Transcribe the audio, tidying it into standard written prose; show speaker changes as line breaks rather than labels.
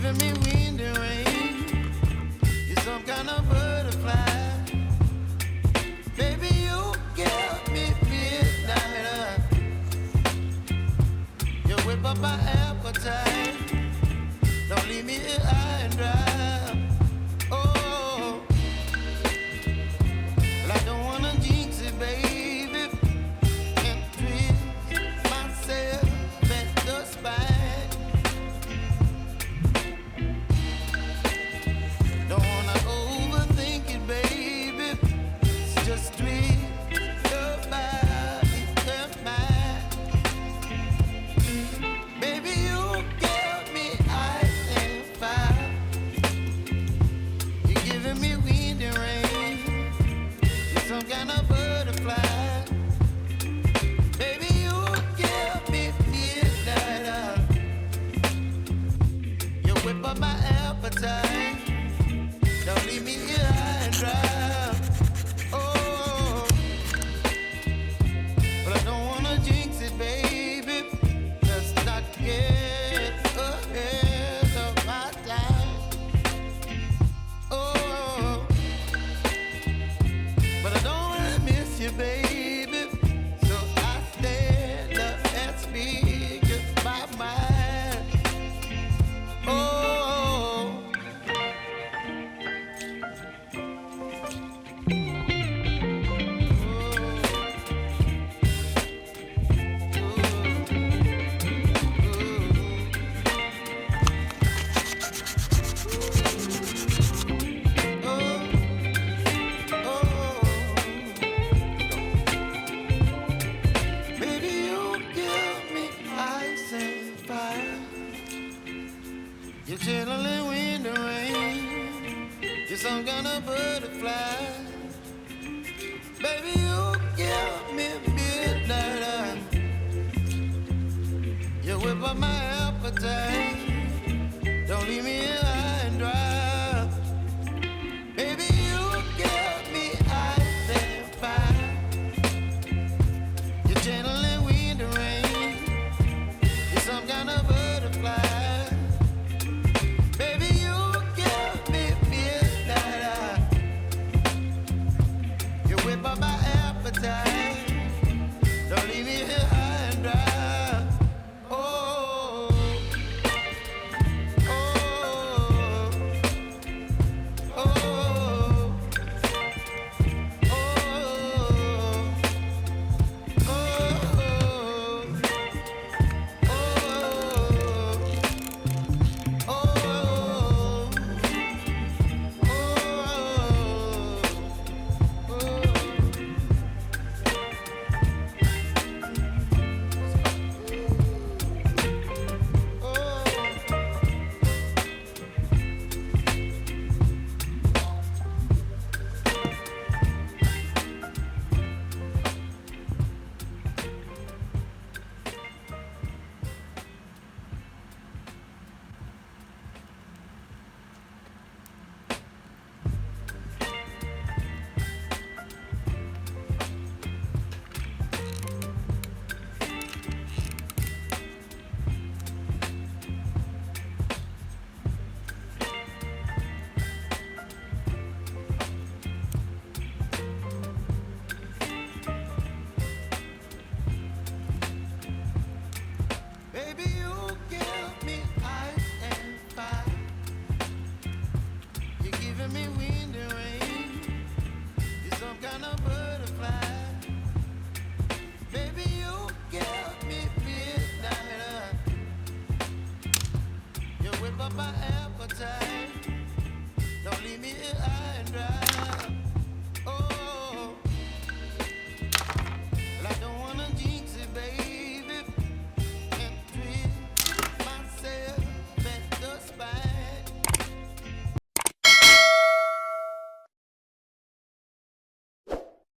giving me wind and rain. You're some kind of butterfly. Baby, you give me midnight. You whip up my appetite. Don't leave me here high and dry. Oh, well, I don't wanna jinx it, baby, and twist myself at the spine. Don't wanna overthink it, baby. It's just twist your body and mine. Baby, you give me ice and fire. You're giving me wind and rain. You're some kind of butterfly. Baby, you give me midnight. You whip up my appetite. Don't leave me here high and dry. Oh, but I don't wanna jinx it, baby. Let's not get ahead of my time. Oh, but I don't wanna miss you, baby. So I stand up and speak my mind. Oh. Baby, you give me ice and fire. You're channeling wind and rain. You're some kind of butterfly. Baby, you give me midnight. You whip up my appetite. Don't leave me here high and dry. Baby, you give me ice and fire. You're channeling wind and rain. You're some kind of butterfly. Baby, you give me midnight. You whip up my appetite. Don't leave me here high and dry. Oh, oh, oh, oh, baby, you give me ice and fire. You're giving me wind and rain. You're some kind of butterfly. Baby, you give me midnight. You whip up my appetite. Don't leave me here high and dry. Oh.